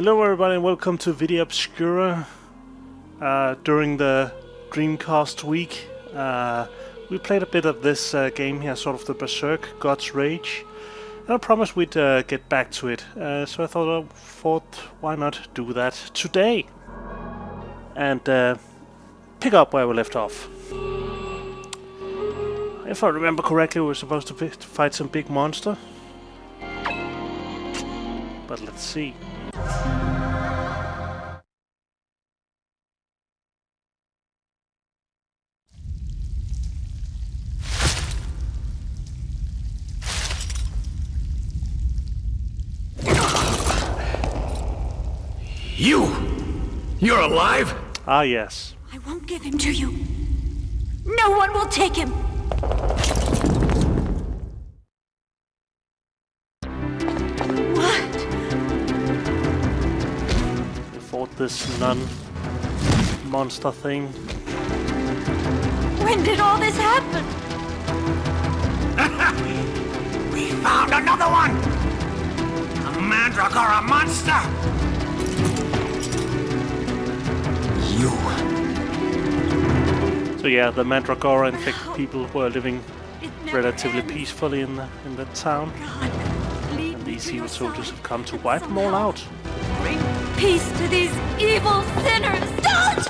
Hello everybody and welcome to Vidya Obscura. During the Dreamcast week, we played a bit of this game here, sort of the Berserk, God's Rage. And I promised we'd get back to it, so I thought, why not do that today? And pick up where we left off. If I remember correctly, we were supposed to fight some big monster. But let's see. You're alive? Ah, yes. I won't give him to you. No one will take him. What? We fought this nun monster thing. When did all this happen? We found another one! A mandragora monster! You. So yeah, the mandragora infected people were living relatively peacefully in the town. God, lead And me these to evil your soldiers side. have come to Get wipe them all some help. out. Bring peace to these evil sinners. Don't!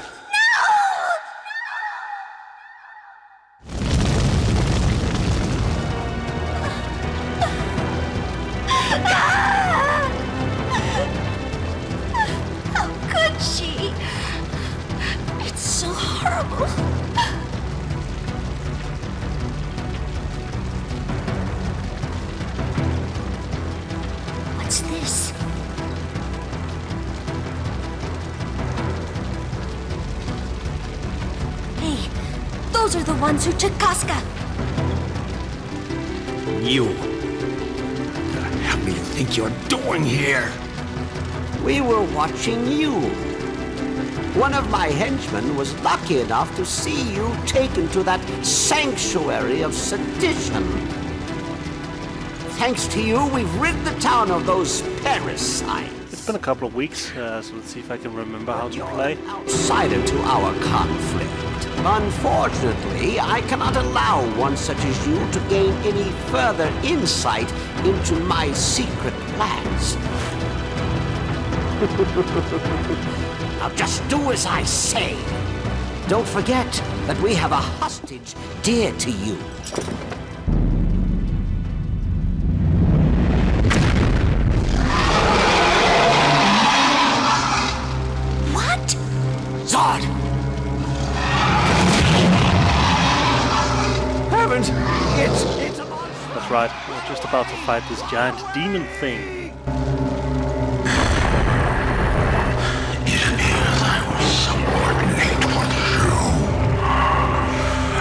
How could she? It's so horrible. What's this? Hey, those are the ones who took Casca. You. What the hell do you think you're doing here? We were watching you. One of my henchmen was lucky enough to see you taken to that sanctuary of sedition. Thanks to you, we've rid the town of those parasites. It's been a couple of weeks, so let's see if I can remember how to play. You're an outsider to our conflict. Unfortunately, I cannot allow one such as you to gain any further insight into my secret plans. Now just do as I say. Don't forget that we have a hostage dear to you. What? Zod! Heavens! It's a monster! That's right, we're just about to fight this giant demon thing. It appears I was somewhat late for the show.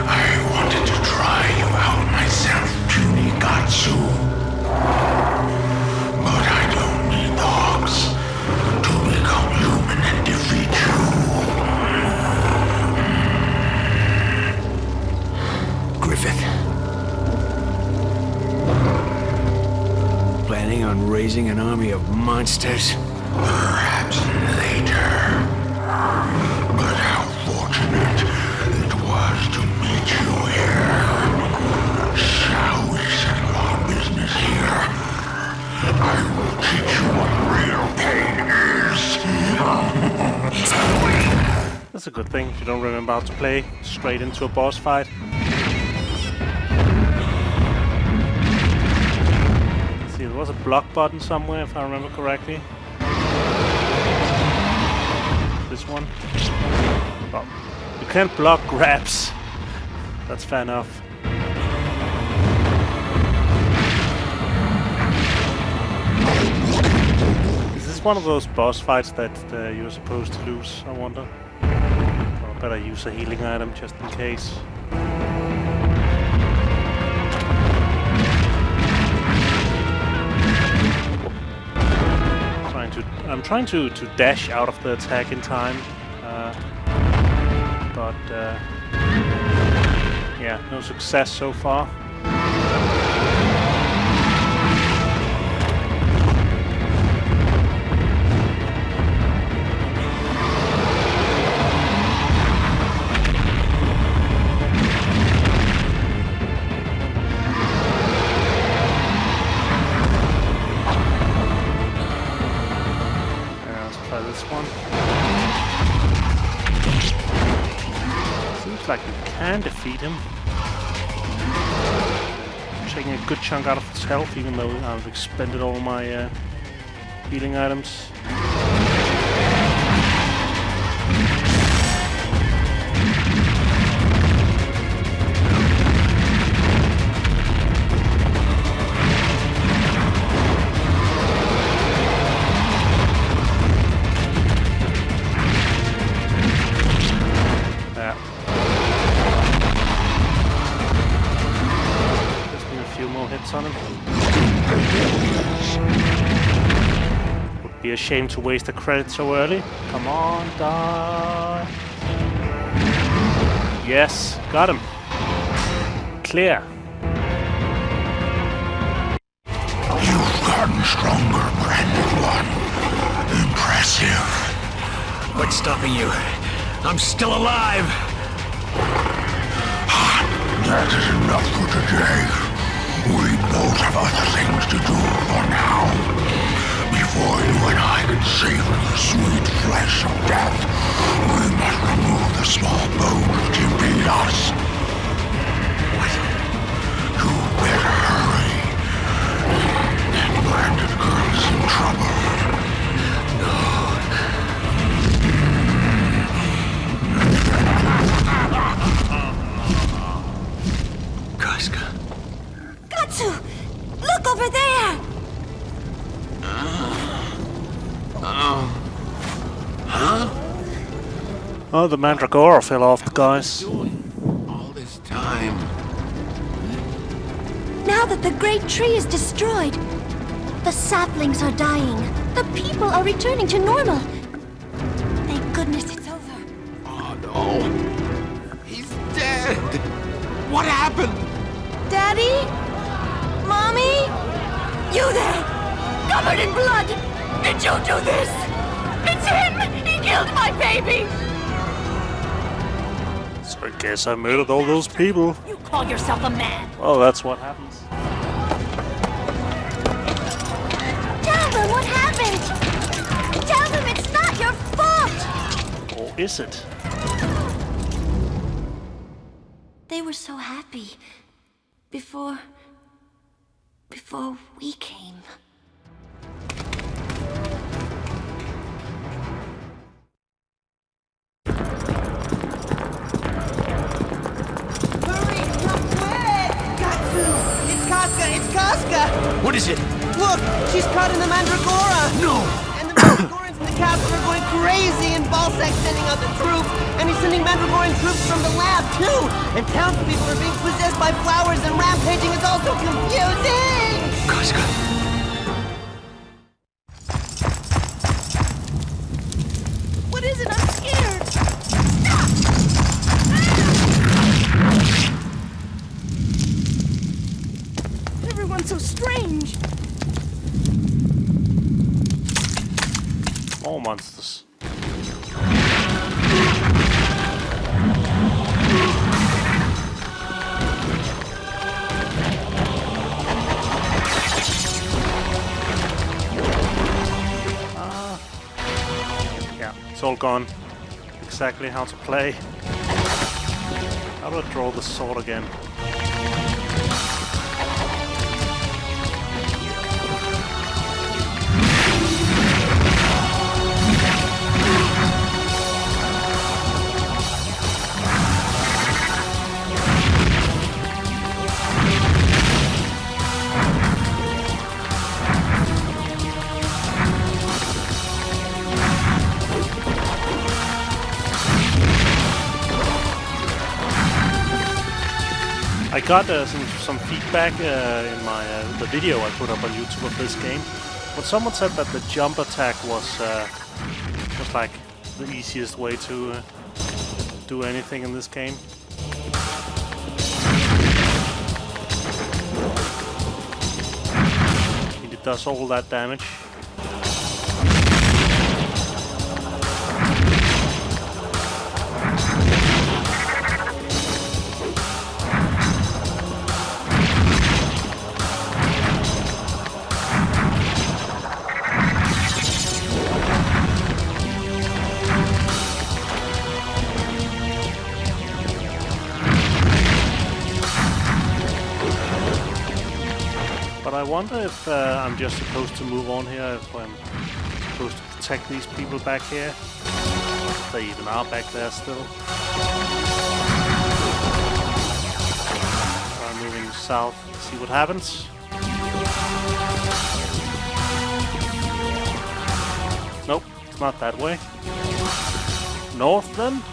I wanted to try you out myself, puny Gatsu. But I don't need the hogs to become human and defeat you. Griffith. Planning on raising an army of monsters? Perhaps later. But how fortunate it was to meet you here. Shall we settle our business here? I will teach you what real pain is. That's a good thing if you don't remember how to play straight into a boss fight. Let's see, there was a block button somewhere if I remember correctly. This one. Well, you can't block grabs. That's fair enough. Is this one of those boss fights that you're supposed to lose, I wonder? Or better use a healing item just in case. I'm trying to dash out of the attack in time, but yeah, no success so far. like you can defeat him. Taking a good chunk out of his health, even though I've expended all my healing items. On him. Would be a shame to waste the credit so early. Come on, die. Yes, got him. Clear. You've gotten stronger, branded one. Impressive. What's stopping you? I'm still alive! That is enough for today. We both have other things to do for now. Before you and I can savor the sweet flesh of death, we must remove the small bones which impede us. What? You better hurry. That branded girl is in trouble. Casca. Katsu! Look over there! Oh, the Mandragora fell off, guys. All this time. Now that the great tree is destroyed, the saplings are dying. The people are returning to normal. Thank goodness it's over. Oh no. He's dead. What happened? Daddy? Mommy? You there! Covered in blood! Did you do this? It's him! He killed my baby! So I guess I murdered all those people. You call yourself a man? Oh, that's what happens. Tell them what happened! Tell them it's not your fault! Or is it? They were so happy. Before we came. Hurry, come quick! Katsu! It's Casca! It's Casca! What is it? Look! She's caught in the Mandragora! No! And the Mandragorans in the castle are going crazy, and Balzac's sending out the troops, and he's sending Mandragoran troops from the lab, too! And townspeople are being possessed by flowers, and rampaging is also confusing! Casca. What is it? I'm scared! Stop! Everyone's so strange! More monsters. Yeah, it's all gone. Exactly how to play. How do I draw the sword again? I got some feedback in my the video I put up on YouTube of this game. But someone said that the jump attack was like the easiest way to do anything in this game. It does all that damage. I wonder if I'm just supposed to move on here, if I'm supposed to protect these people back here. If they even are back there still. So I'm moving south to see what happens. Nope, it's not that way. North then?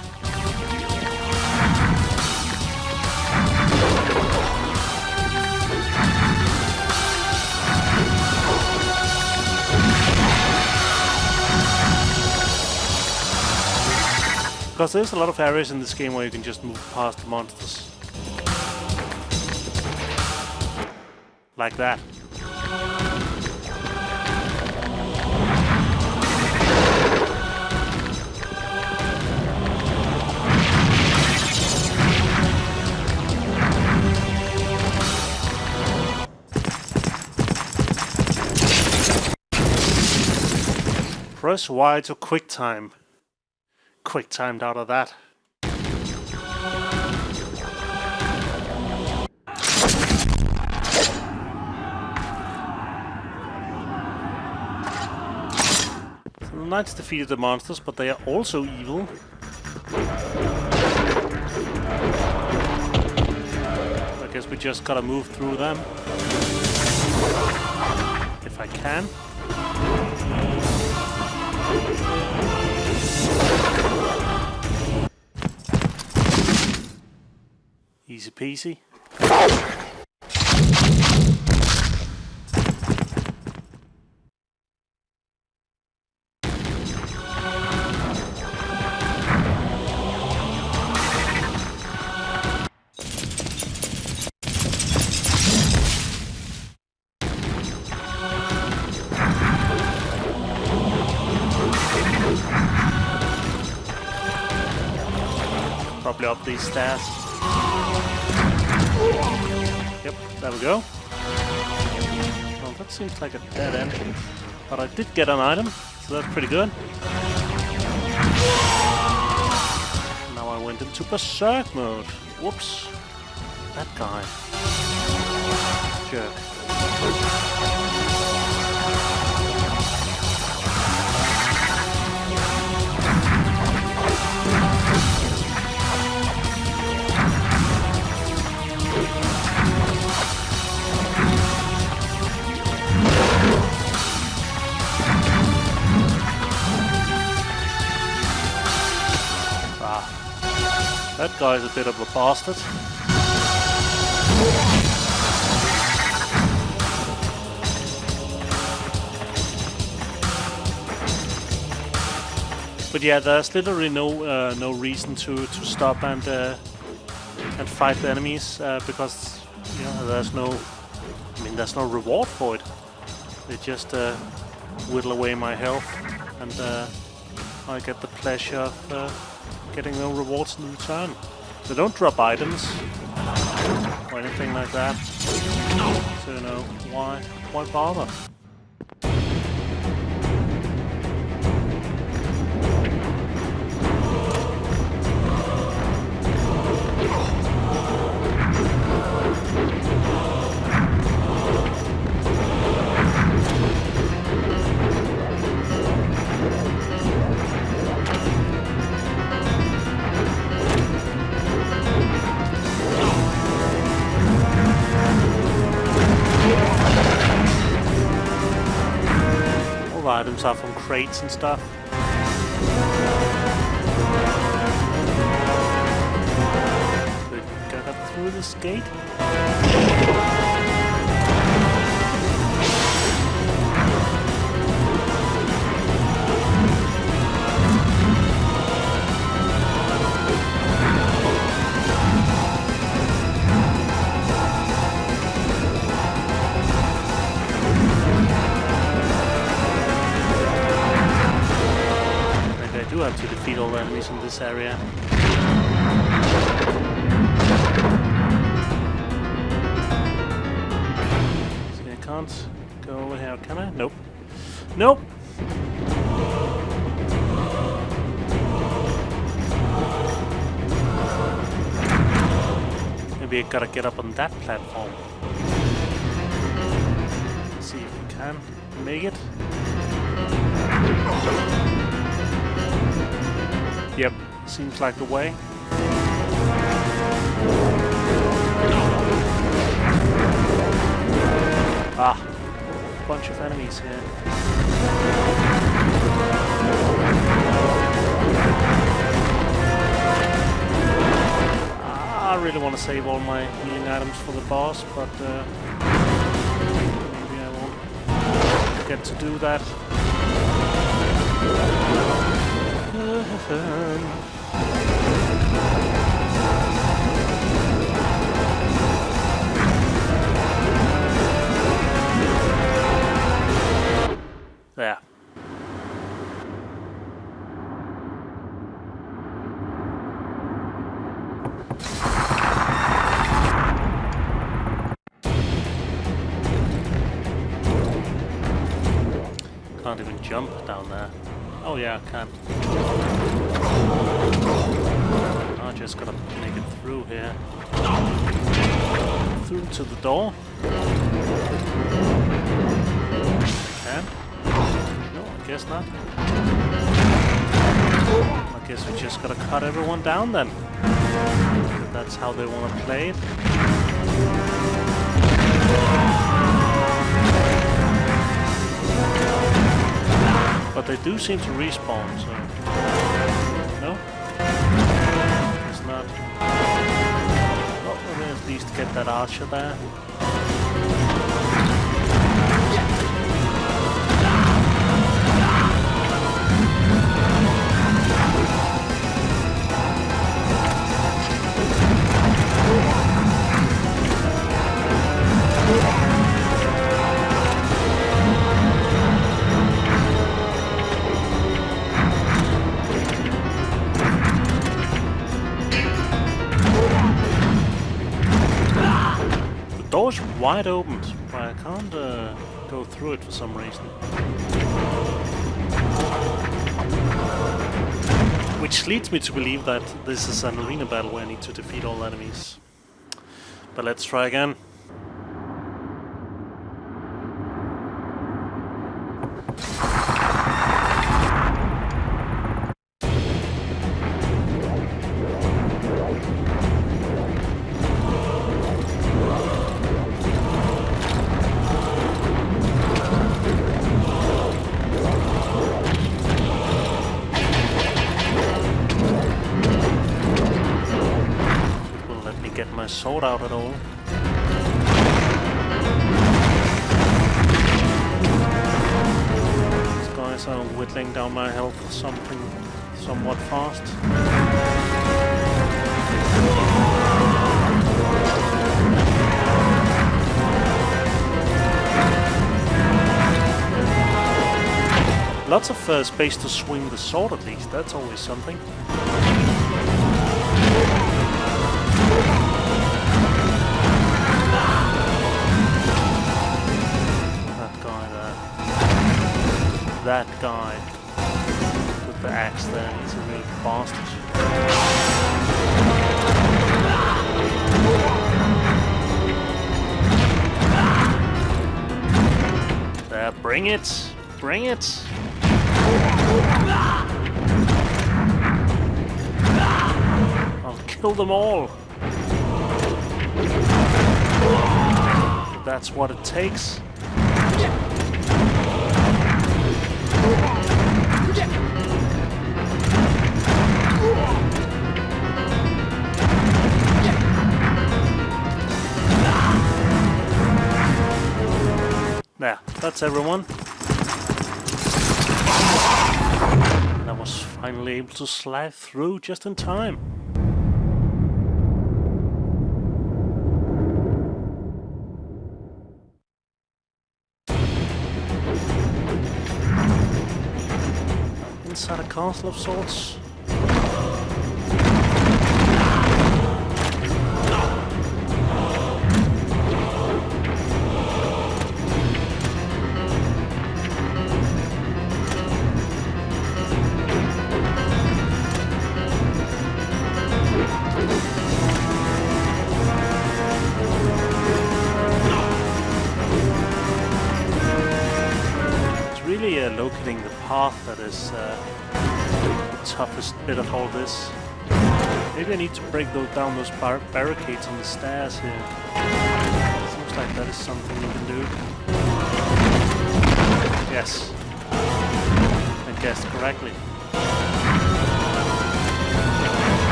Because there's a lot of areas in this game where you can just move past the monsters. Like that. Press Y to quick time. Quick timed out of that. So the knights defeated the monsters, but they are also evil. I guess we just gotta move through them. If I can. Easy peasy. Probably up these stairs. Yep, there we go. Well, that seems like a dead end. But I did get an item, so that's pretty good. Now I went into Berserk mode. Whoops. That guy. Jerk. That guy's a bit of a bastard. But yeah, there's literally no reason to stop and fight the enemies because you know there's no reward for it. They just whittle away my health, and I get the pleasure of getting no rewards in return. They don't drop items or anything like that. So you know, why bother? Items are from crates and stuff. So got up through this gate. I do have to defeat all the enemies in this area. See, I can't go over here, can I? Nope. Nope! Maybe I gotta get up on that platform. can make it. Yep, seems like the way. Ah, bunch of enemies here. I really want to save all my healing items for the boss, but maybe I won't get to do that. There. Can't even jump down there. Oh yeah, I can. I just gotta make it through here. Through to the door. Can? No, I guess not. I guess we just gotta cut everyone down then. If that's how they want to play it. But they do seem to respawn, so... No? It's not. Well, let me at least get that archer there. The door's wide open, but I can't go through it for some reason. Which leads me to believe that this is an arena battle where I need to defeat all enemies. But let's try again. Get my sword out at all. These guys are whittling down my health somewhat fast. Lots of space to swing the sword at least, that's always something. That guy with the axe there, he's a real bastard. There, bring it! Bring it! I'll kill them all! If that's what it takes. There, that's everyone. And I was finally able to slide through just in time. Inside a castle of sorts. path that is the toughest bit of all this. Maybe I need to break down those barricades on the stairs here. Seems like that is something you can do. Yes. I guessed correctly.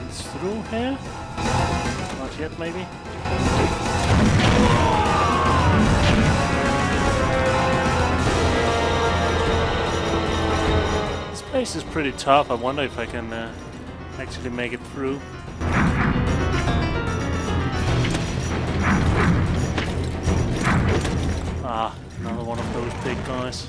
It's through here? Not yet, maybe? This place is pretty tough. I wonder if I can actually make it through. Ah, another one of those big guys.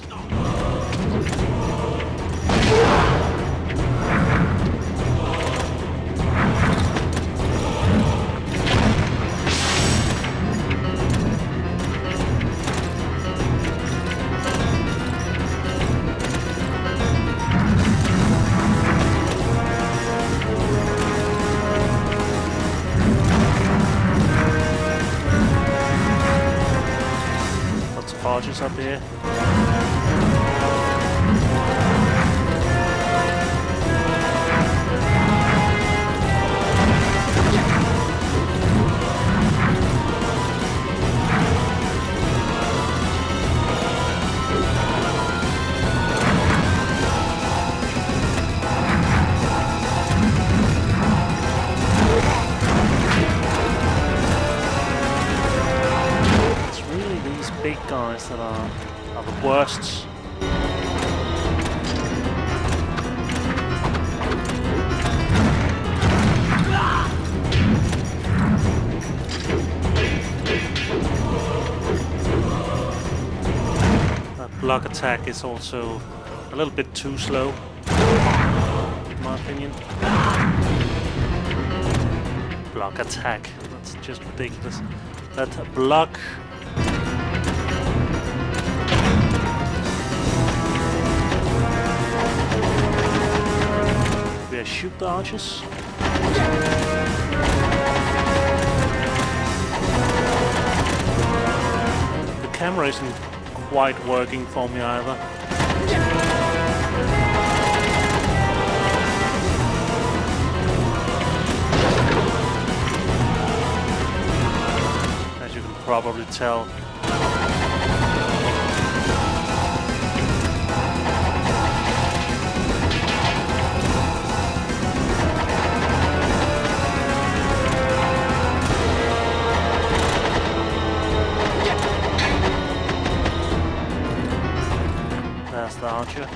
Archers up here. Big guys that are the worst. That block attack is also a little bit too slow, in my opinion. Block attack, that's just ridiculous. That block. Shoot the archers. The camera isn't quite working for me either. As you can probably tell. The archer.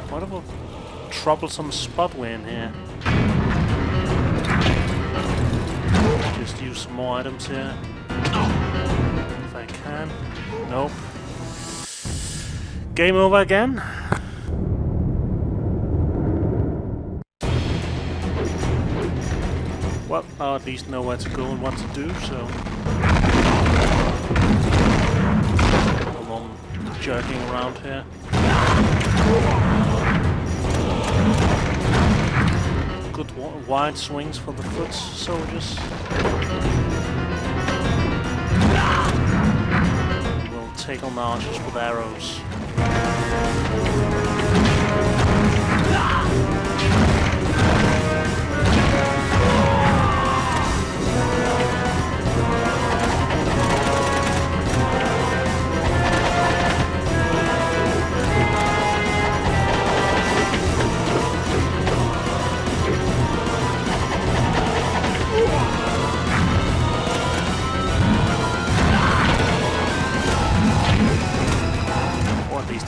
What a troublesome spot we're in here. Just use some more items here. If I can. Nope. Game over again. Well, I at least know where to go and what to do, so... I'm on jerking around here. Good wide swings for the foot soldiers. We'll take on the archers with arrows.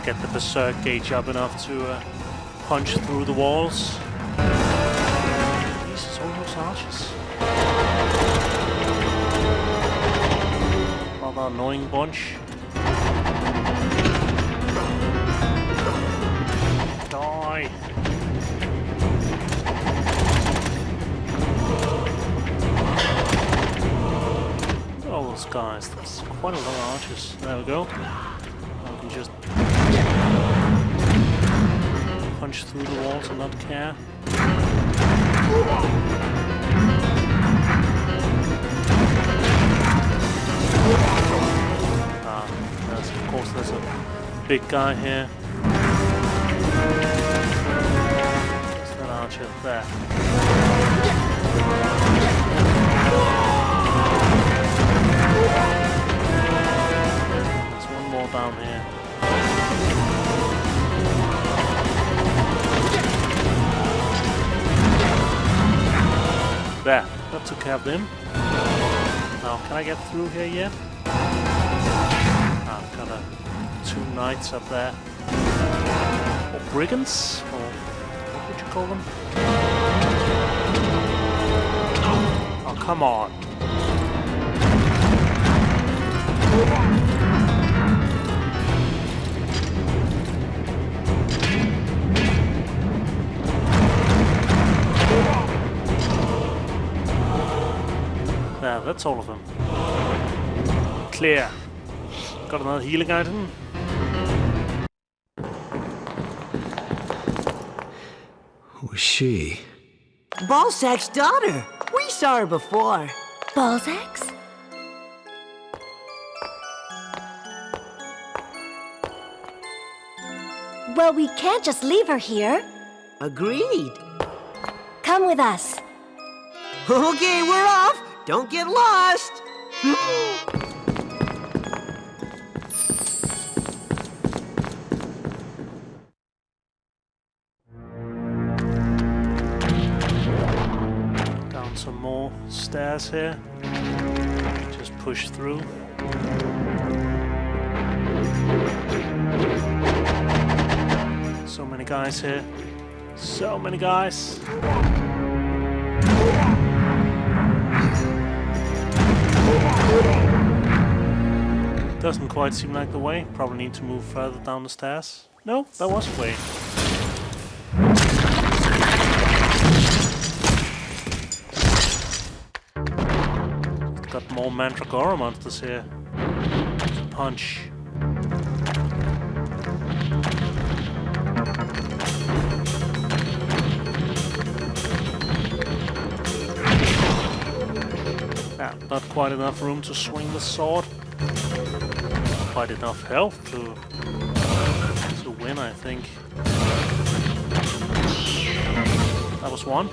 Get the Berserk gauge up enough to punch through the walls. Jesus, all those archers. Rather annoying bunch. Die! Look at all those guys. That's quite a lot of archers. There we go. I can just punch through the walls and not care. Of course, there's a big guy here. There's that archer there. There's one more down here. There, that took care of them. Now, can I get through here yet? I've got two knights up there. Or brigands? Or what would you call them? Oh, come on. Yeah, that's all of them. Clear. Got another healing item. Who's she? Balzac's daughter. We saw her before. Balzac's? Well, we can't just leave her here. Agreed. Come with us. Okay, we're off. Don't get lost. Down some more stairs here. Just push through. So many guys here. So many guys. Doesn't quite seem like the way. Probably need to move further down the stairs. No, that was a way. Got more Mandragora monsters here. Punch. Yeah, not quite enough room to swing the sword. Quite enough health to win, I think. That was one.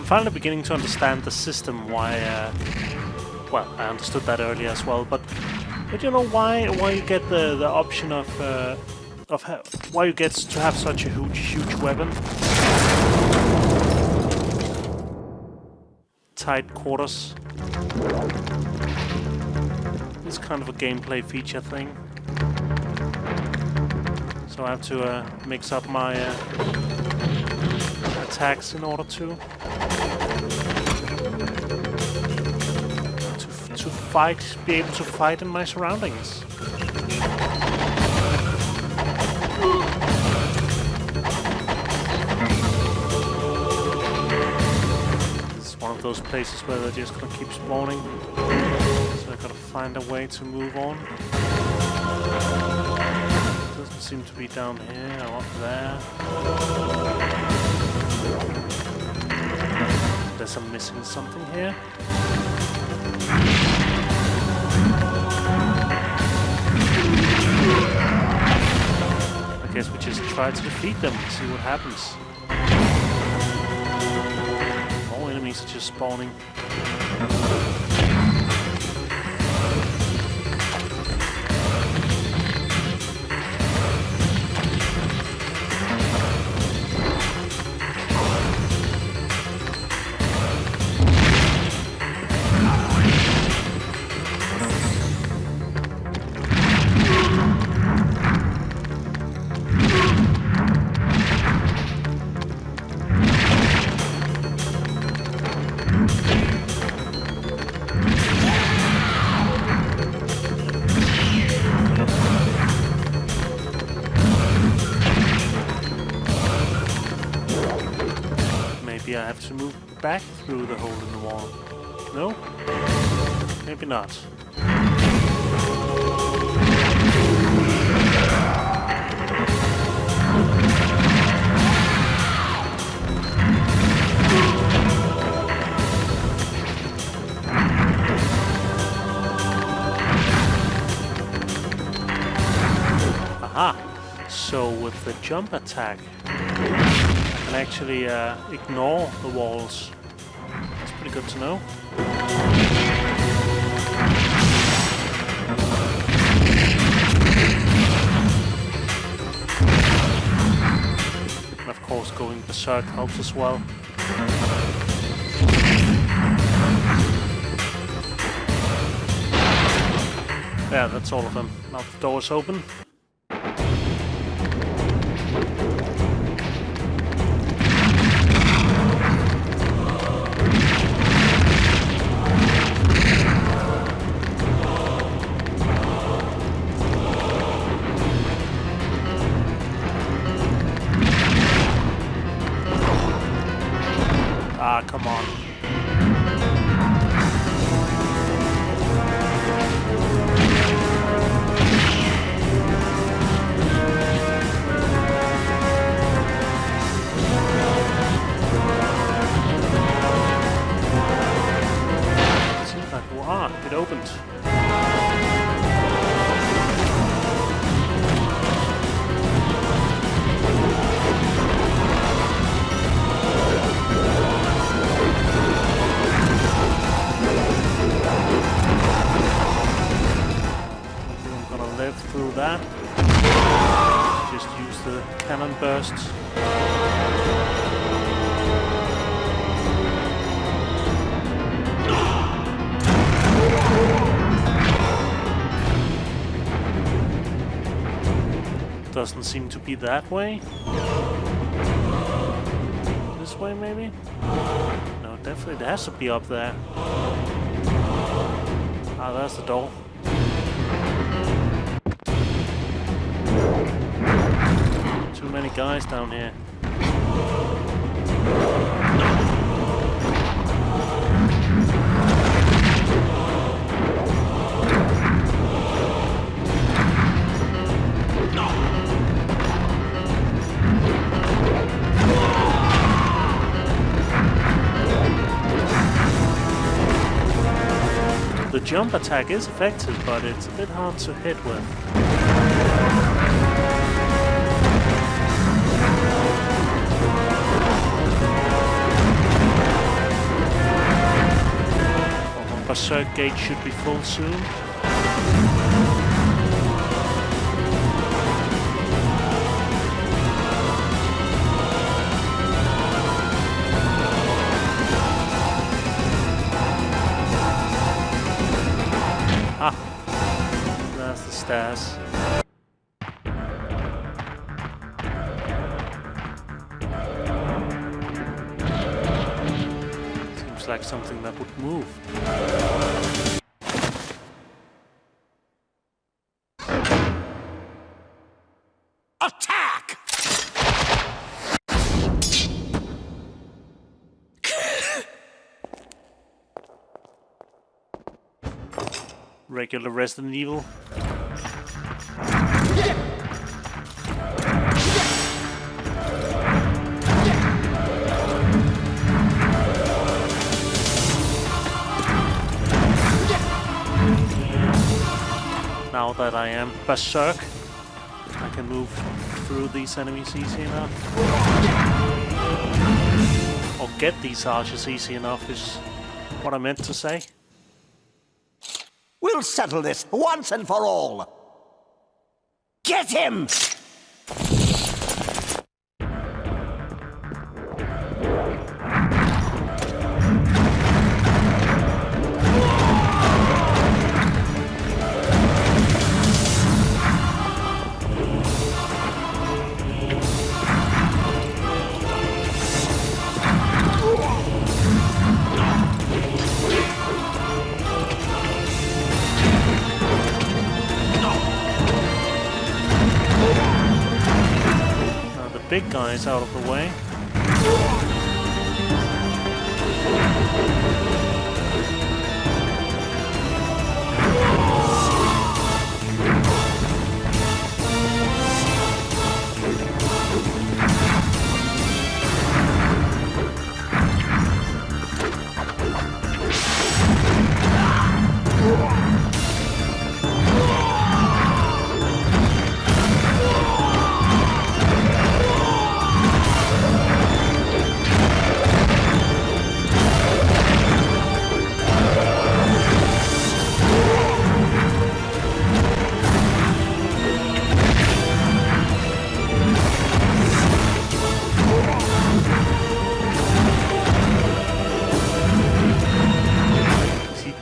Finally beginning to understand the system, why, well, I understood that earlier as well, but you know why you get the option of why you get to have such a huge weapon? Tight quarters. It's kind of a gameplay feature thing. So I have to mix up my attacks in order to fight, be able to fight in my surroundings. This is one of those places where they're just gonna keep spawning, so I gotta find a way to move on. Doesn't seem to be down here or up there. Unless I'm missing something here. I guess we just try to defeat them, see what happens. More enemies enemies are just spawning. Maybe I have to move back through the hole in the wall. No? Maybe not. Aha! So with the jump attack, I can actually ignore the walls. That's pretty good to know. And of course going Berserk helps as well. Yeah, that's all of them. Now the door's open. Ah, come on. Seems like, wow, it opened. Through that. Just use the cannon bursts. Doesn't seem to be that way. This way maybe? No, definitely it has to be up there. Ah, there's the door. Too many guys down here. The jump attack is effective, but it's a bit hard to hit with. Berserk gate should be full soon. Ah, there's the stairs. Seems like something that would move. Attack! Regular Resident Evil. Now that I am Berserk, I can move through these enemies easy enough. or get these archers easy enough is what I meant to say. We'll settle this once and for all. Get him! Big guys out of the way.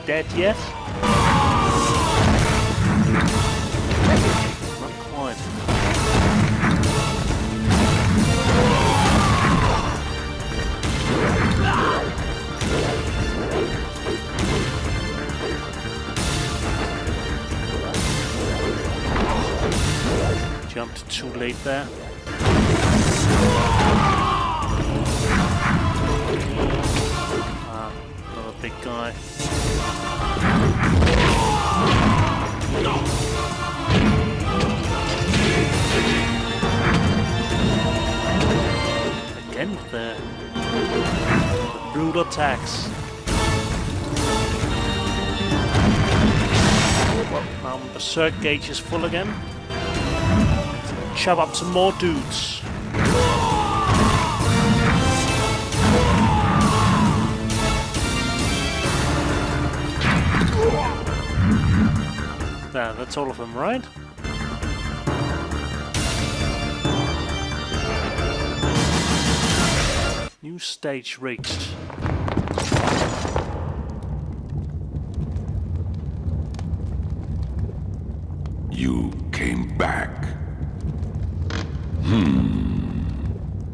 Dead yet? Not quite. Jumped too late there. Another big guy. Again with the brutal attacks. Well, now Berserk gauge is full again. Chop up some more dudes. There, that's all of them, right? New stage reached. You came back.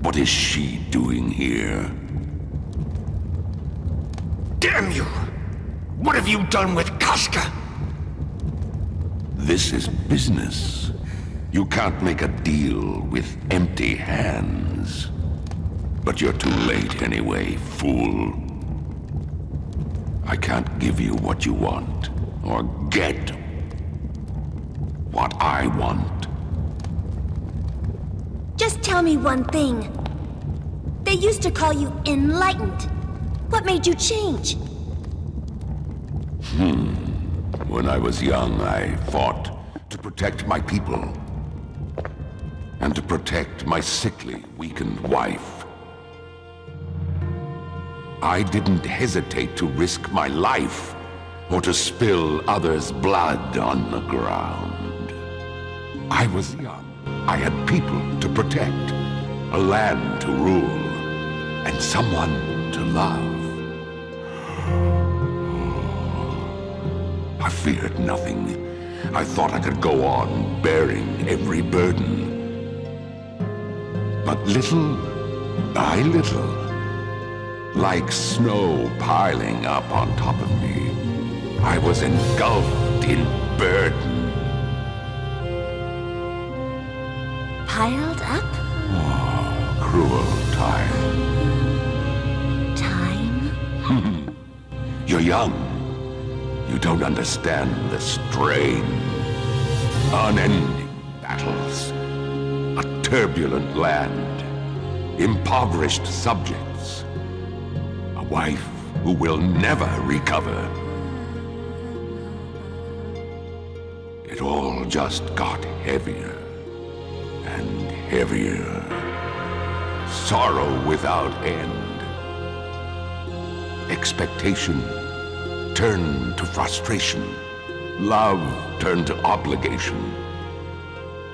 What is she doing here? Damn you! What have you done with Casca? This is business. You can't make a deal with empty hands. But you're too late anyway, fool. I can't give you what you want, or get what I want. Just tell me one thing. They used to call you enlightened. What made you change? When I was young, I fought to protect my people. And to protect my sickly, weakened wife. I didn't hesitate to risk my life, or to spill others' blood on the ground. I was young. I had people to protect, a land to rule, and someone to love. I feared nothing. I thought I could go on bearing every burden. But little by little, like snow piling up on top of me, I was engulfed in burden. Piled up? Oh, cruel time. Time? You're young. You don't understand the strain. Unending battles. A turbulent land. Impoverished subjects. A wife who will never recover. It all just got heavier and heavier. Sorrow without end. Expectation turned to frustration. Love turned to obligation.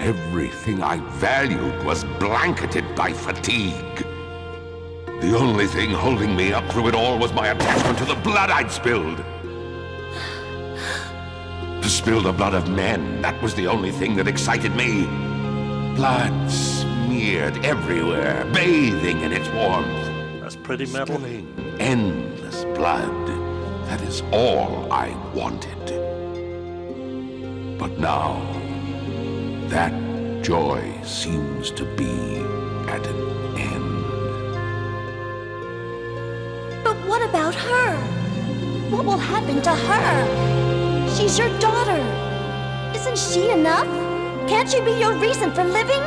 Everything I valued was blanketed by fatigue. The only thing holding me up through it all was my attachment to the blood I'd spilled. To spill the blood of men, that was the only thing that excited me. Blood smeared everywhere, bathing in its warmth. That's pretty metal. Spilling endless blood. That is all I wanted. But now, that joy seems to be at an end. But what about her? What will happen to her? She's your daughter. Isn't she enough? Can't she be your reason for living?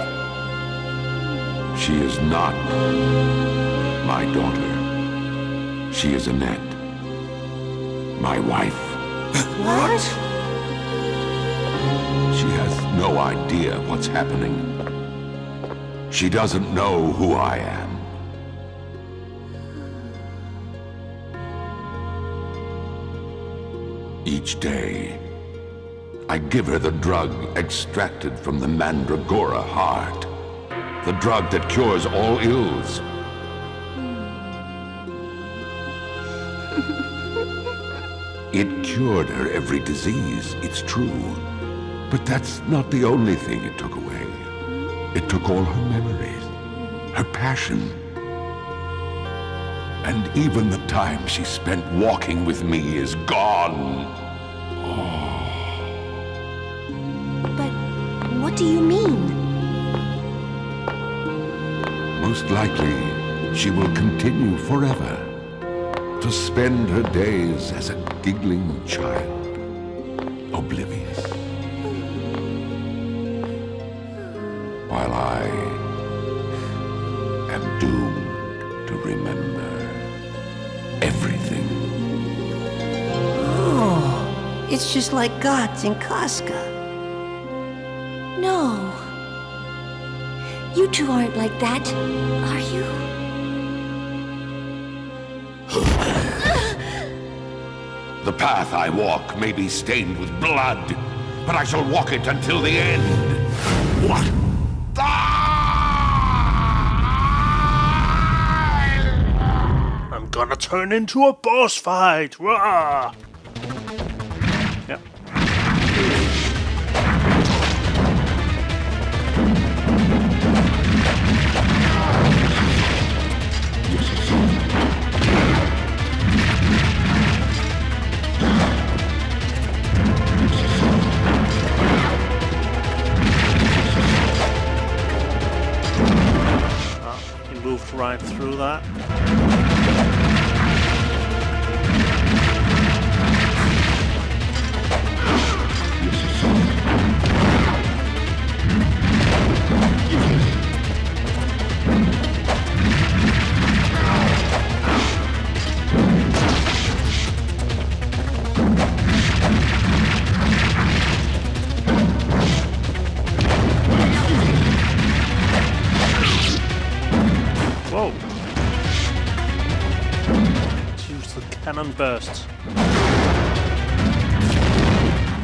She is not my daughter. She is Annette, my wife. What? She has no idea what's happening. She doesn't know who I am. Each day, I give her the drug extracted from the Mandragora heart. The drug that cures all ills. It cured her every disease, it's true. But that's not the only thing it took away. It took all her memories, her passion. And even the time she spent walking with me is gone. But what do you mean? Most likely, she will continue forever to spend her days as a giggling child, oblivious. While I am doomed to remember everything. Oh, it's just like Guts and Casca. No. You two aren't like that, are you? The path I walk may be stained with blood, but I shall walk it until the end. What? I'm gonna turn into a boss fight! Rah! Yep. He moved right through that. Whoa. Let's use the cannon burst.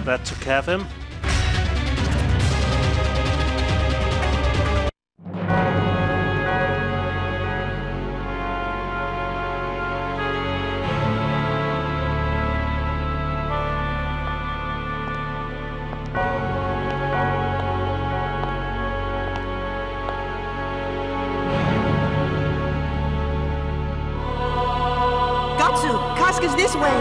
That took care of him. Gatsu, Casca's this way.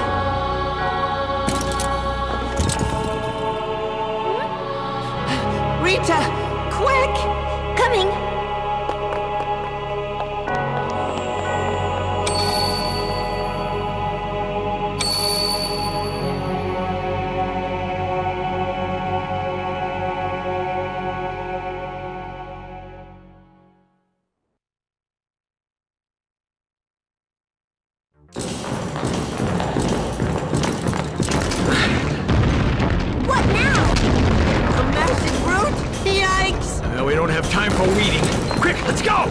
Rita, quick! Coming! What now? A massive brute? Yikes! We don't have time for weeding. Quick, let's go!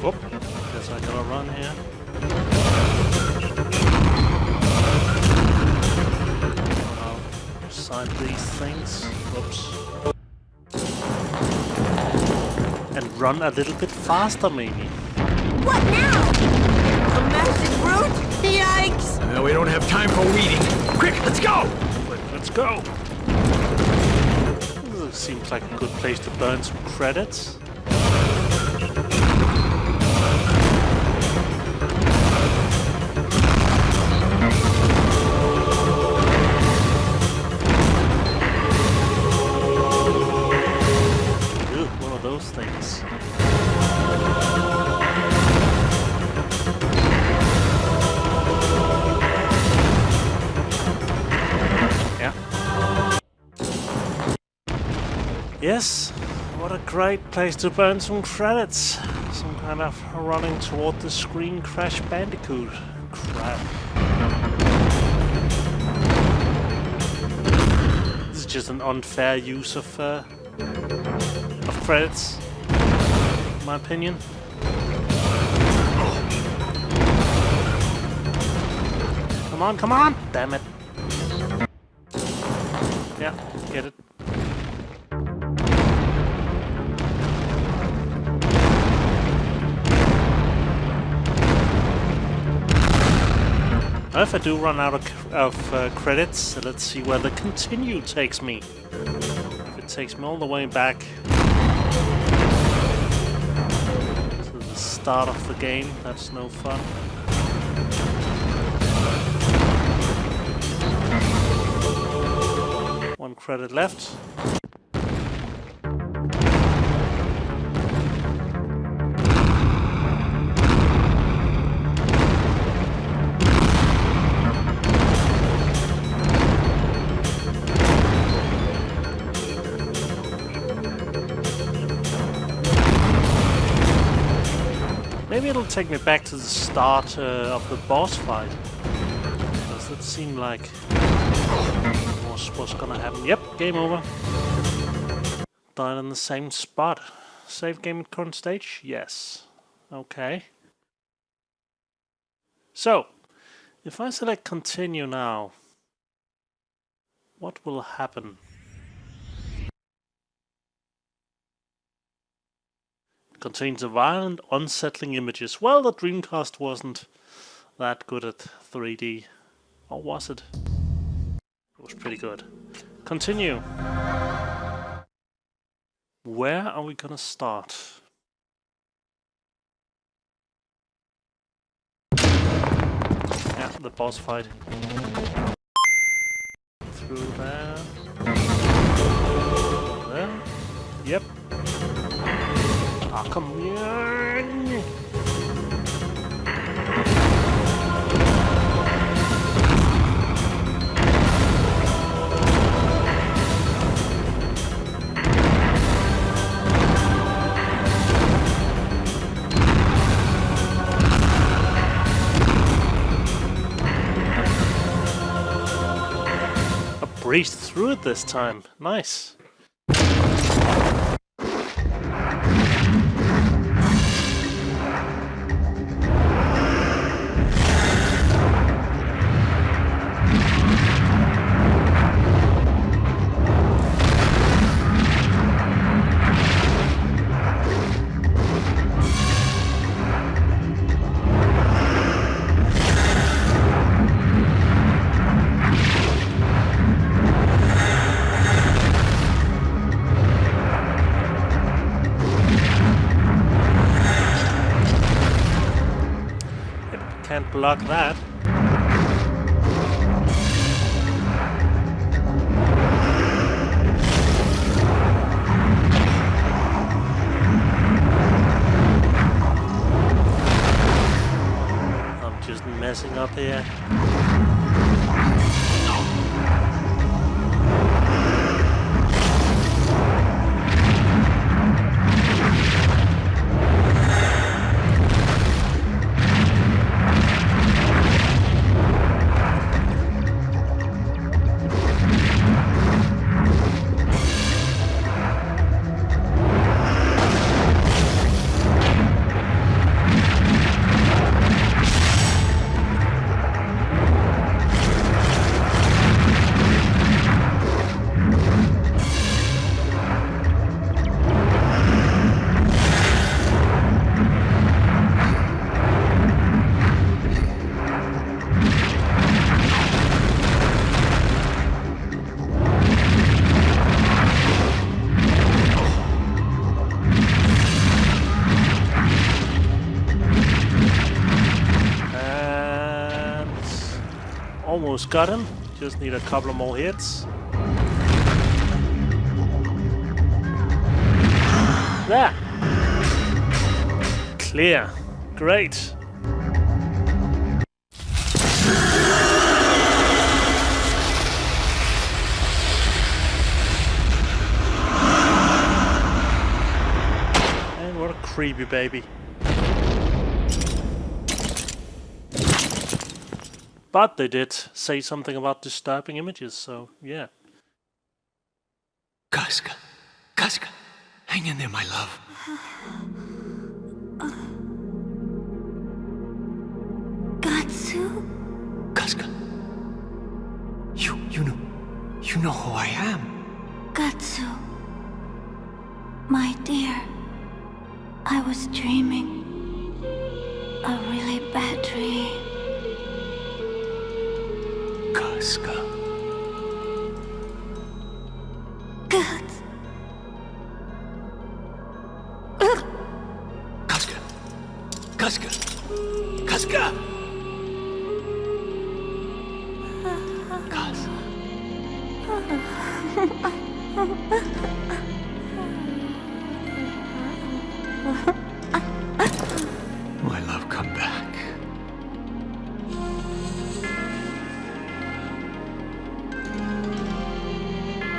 Whoop. Guess I run here. I'll side these things. Whoops. And run a little bit faster, maybe. What now? A magic root? Yikes! We don't have time for weeding. Quick, let's go! Quick, let's go! This seems like a good place to burn some credits. Ooh, one of those things. Yes, what a great place to burn some credits. Some kind of running toward the screen Crash Bandicoot. Crap. This is just an unfair use of credits, in my opinion. Come on, come on! Damn it. Yeah, get it. If I do run out of credits, let's see where the continue takes me. If it takes me all the way back to the start of the game, that's no fun. One credit left. Maybe it'll take me back to the start of the boss fight. Does it seem like what's gonna happen? Yep, game over. Died in the same spot. Save game at current stage? Yes. Okay. So, if I select continue now, what will happen? Contains a violent, unsettling images. Well, the Dreamcast wasn't that good at 3D. Or was it? It was pretty good. Continue. Where are we gonna start? Yeah, the boss fight. Through there. There. Yep. Ah, come on! I breezed through it this time. Nice. Can't block that. I'm just messing up here. Almost got him. Just need a couple of more hits. There. Clear. Great. And what a creepy baby. But they did say something about disturbing images, so yeah. Casca. Casca. Hang in there, my love. Gatsu? Casca. You know who I am. Gatsu. My dear, I was dreaming. A really bad dream. Casca. Guts. Casca. Casca. Casca. Casca. My love, come back.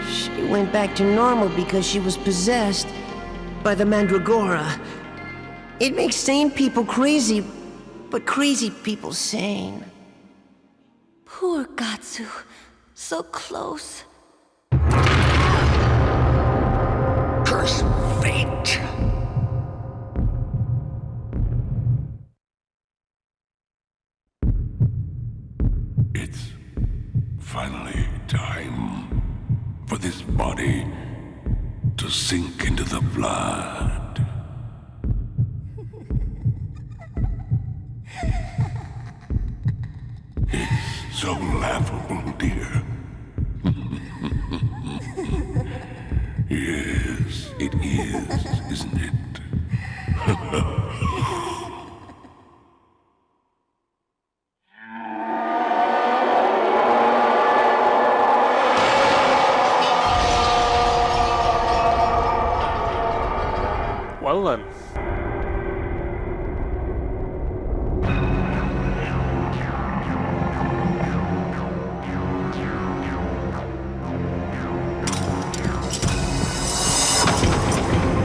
She went back to normal because she was possessed by the Mandragora. It makes sane people crazy, but crazy people sane. Poor Gatsu. So close. Curse fate. It's finally time for this body to sink into the blood. It's so laughable, dear. Yes, it is, isn't it? Well then.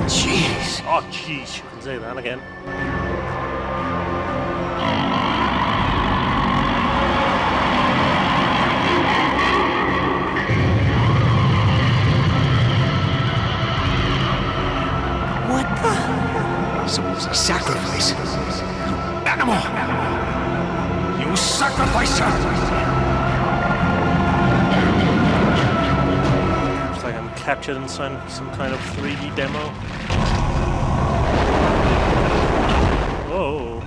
Jeez. Oh jeez, you can say that again. What the? Sacrifice. You animal. You sacrificer. Looks like I'm captured in some kind of 3D demo. Whoa.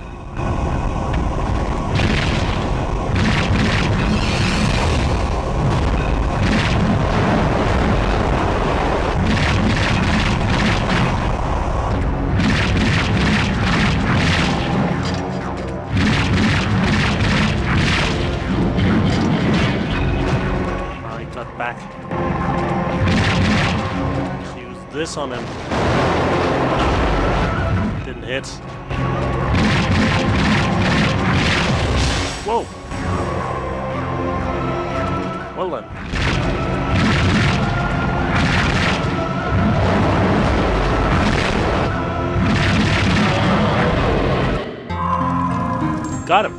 I got back. Let's use this on him. Didn't hit. Whoa! Well then. Got him.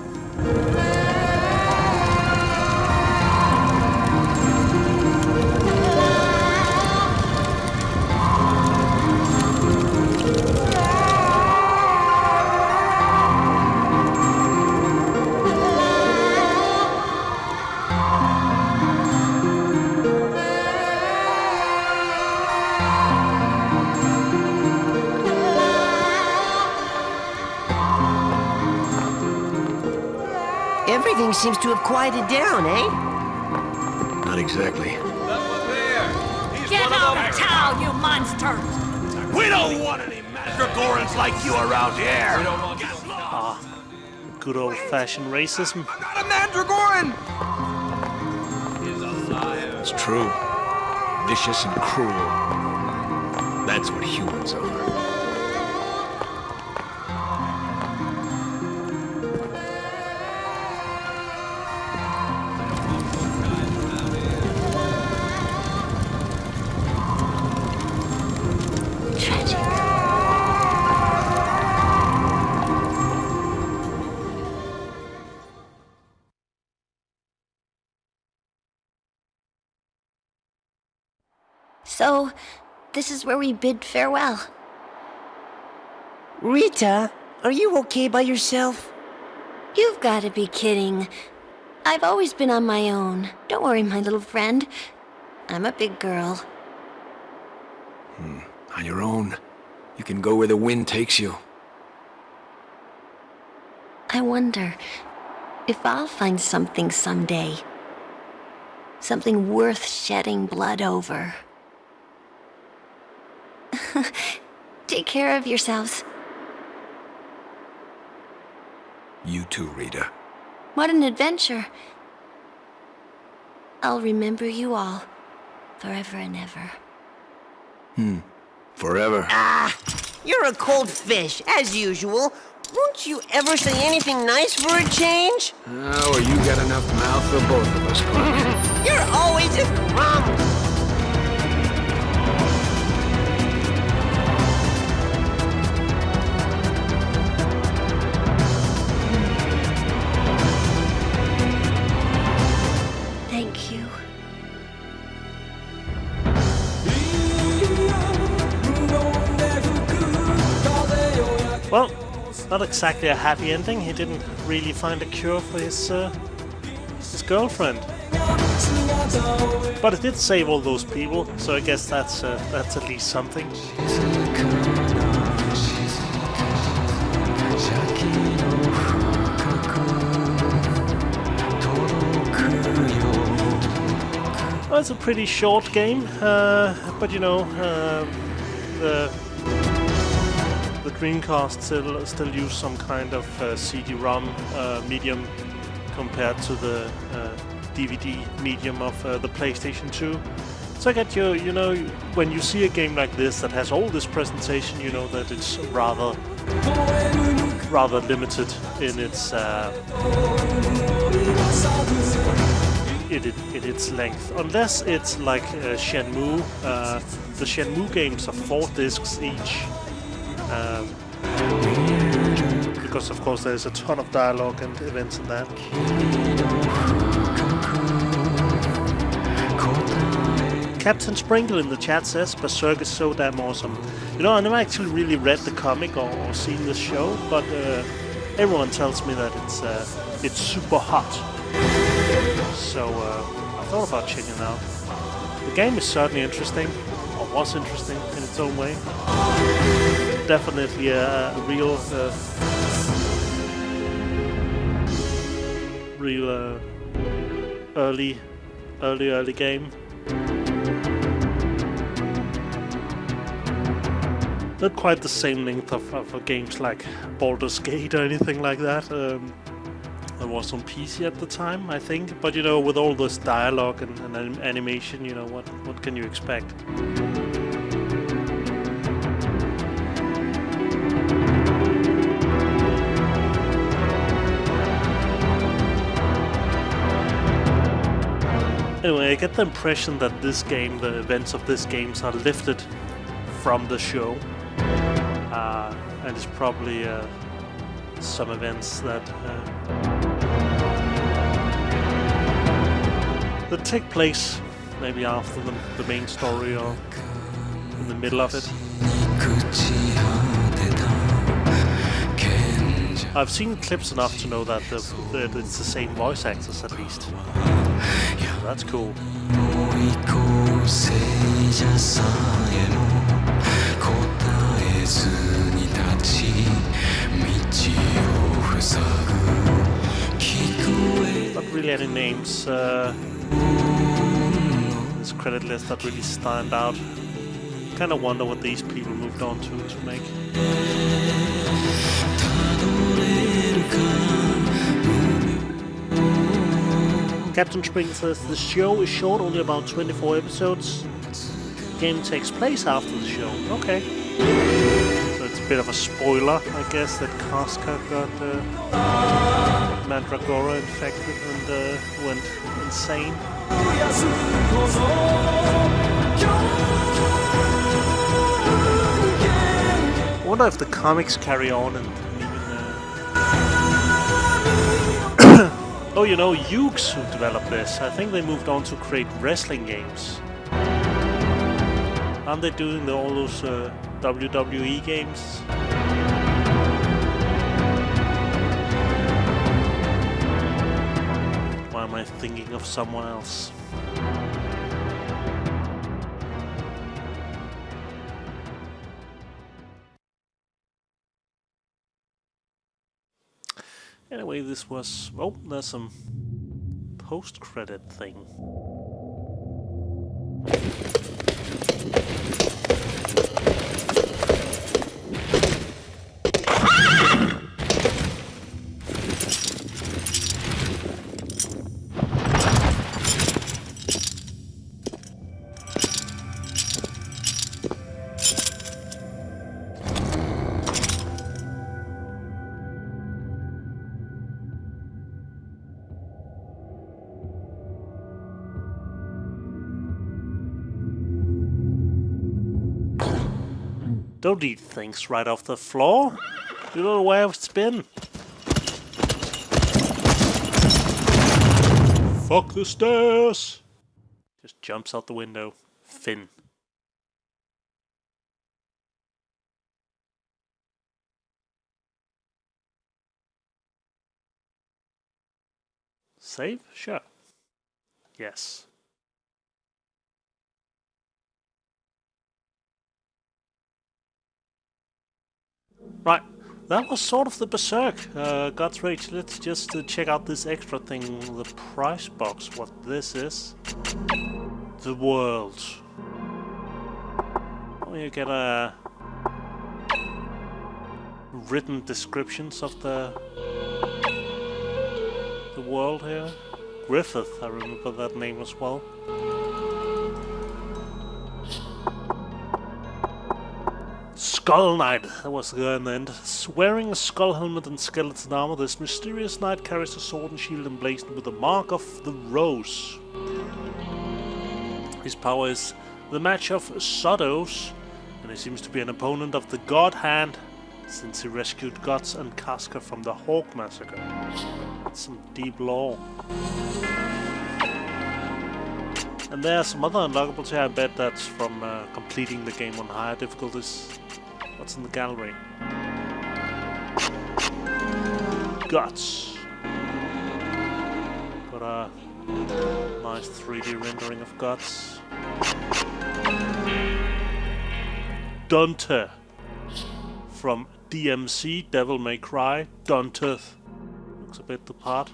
Everything seems to have quieted down, eh? Not exactly. Get out of town, you monster! We don't want any Mandragorans like you around here. Good old-fashioned racism. I'm not a Mandragoran. It's true. Vicious and cruel. That's what humans are. Tragic. So, this is where we bid farewell. Rita, are you okay by yourself? You've got to be kidding. I've always been on my own. Don't worry, my little friend. I'm a big girl. On your own. You can go where the wind takes you. I wonder if I'll find something someday. Something worth shedding blood over. Take care of yourselves. You too, Rita. What an adventure. I'll remember you all, forever and ever. Forever. You're a cold fish, as usual. Won't you ever say anything nice for a change? Oh, or you got enough mouth for both of us, Clark. You're always just grump. Thank you. Well, not exactly a happy ending. He didn't really find a cure for his girlfriend. But it did save all those people, so I guess that's at least something. Well, it's a pretty short game, but you know, the Dreamcast still use some kind of CD-ROM medium compared to the DVD medium of the PlayStation 2. So I get you know, when you see a game like this that has all this presentation, you know that it's rather limited in its in its length, unless it's like Shenmue. The Shenmue games are 4 discs each. Because of course there's a ton of dialogue and events in that. Captain Sprinkle in the chat says Berserk is so damn awesome. You know, I never actually really read the comic or seen the show, but everyone tells me that it's super hot. So I thought about checking it out. The game is certainly interesting, or was interesting in its own way. Definitely a real early game. Not quite the same length of games like Baldur's Gate or anything like that. It was on PC at the time, I think. But you know, with all this dialogue and animation, you know, what can you expect? Anyway, I get the impression that this game, the events of this game, are lifted from the show, and it's probably some events that take place maybe after the main story or in the middle of it. I've seen clips enough to know that it's the same voice actors at least. That's cool. Not really any names. This credit list that really stand out. Kind of wonder what these people moved on to make. Captain Spring says the show is short, only about 24 episodes. The game takes place after the show. Okay. So it's a bit of a spoiler, I guess, that Casca got Mandragora infected and went insane. I wonder if the comics carry on and even... Oh, you know, Yuke's who developed this. I think they moved on to create wrestling games. Aren't they doing all those WWE games? Why am I thinking of someone else? Anyway, this was... Oh, there's some post-credit thing. Don't eat things right off the floor. You don't know where it's been. Fuck the stairs! Just jumps out the window. Finn. Save? Sure. Yes. Right, that was sort of the Berserk. God's Rage, let's just check out this extra thing, the price box, what this is. The world. You get written descriptions of the world here. Griffith, I remember that name as well. Skull Knight, that was the guy in the end. Wearing a skull helmet and skeleton armor, this mysterious knight carries a sword and shield emblazoned with the mark of the rose. His power is the match of Sodos, and he seems to be an opponent of the God Hand, since he rescued Guts and Casca from the Hawk Massacre. That's some deep lore. And there are some other unlockables here. I bet that's from completing the game on higher difficulties. What's in the gallery? Guts. Got a nice 3D rendering of Guts. Dante from DMC, Devil May Cry. Dante looks a bit the part.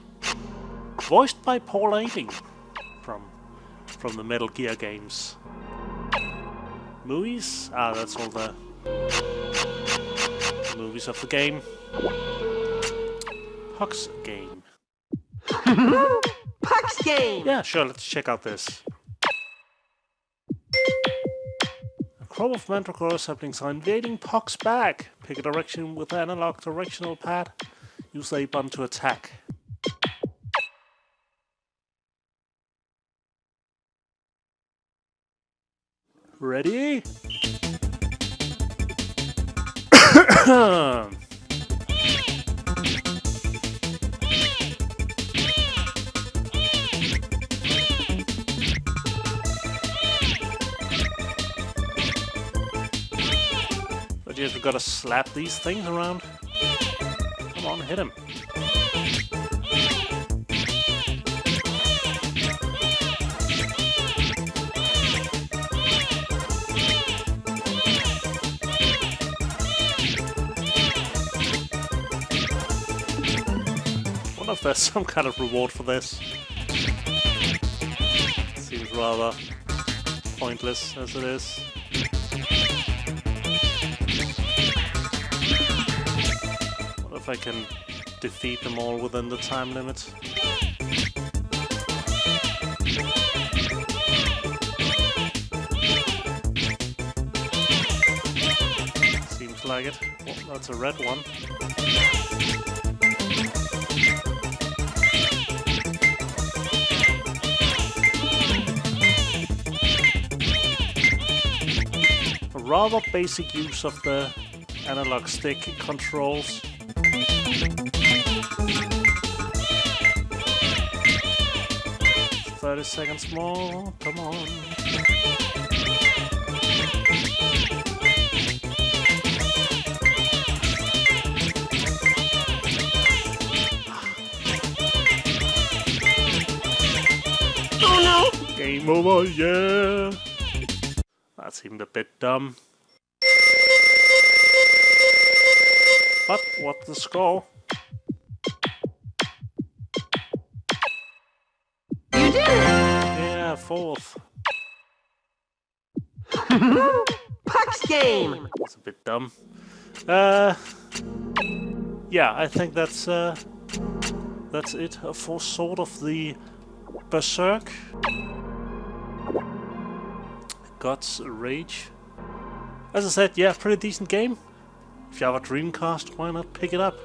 Voiced by Paul Eiding from the Metal Gear games. Movies? Ah, that's all the movies of the game. Puck's game. Puck's game! Yeah, sure, let's check out this. A crop of Mandragora saplings are invading Puck's bag. Pick a direction with the analog directional pad. Use the A button to attack. Ready? But you have got to slap these things around. Come on, hit him. If there's some kind of reward for this. Seems rather pointless as it is. What if I can defeat them all within the time limit? like it. Oh, that's a red one. A rather basic use of the analog stick controls. 30 seconds more, come on. Oh no! Game over, yeah! That seemed a bit dumb. But what's the score? You did it! Yeah, 4th. Puck's game! That's a bit dumb. Yeah, I think that's it for sort of the Berserk. God's Rage. As I said, yeah, pretty decent game. If you have a Dreamcast, why not pick it up?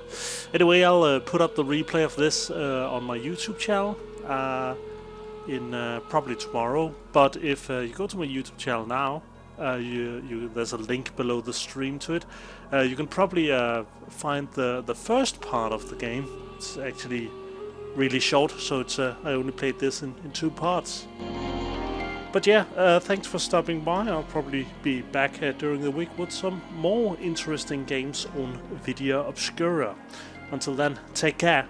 Anyway, I'll put up the replay of this on my YouTube channel in probably tomorrow. But if you go to my YouTube channel now, there's a link below the stream to it. You can probably find the first part of the game. It's actually really short, so it's I only played this in 2 parts. But yeah, thanks for stopping by. I'll probably be back during the week with some more interesting games on Vidya Obscura. Until then, take care.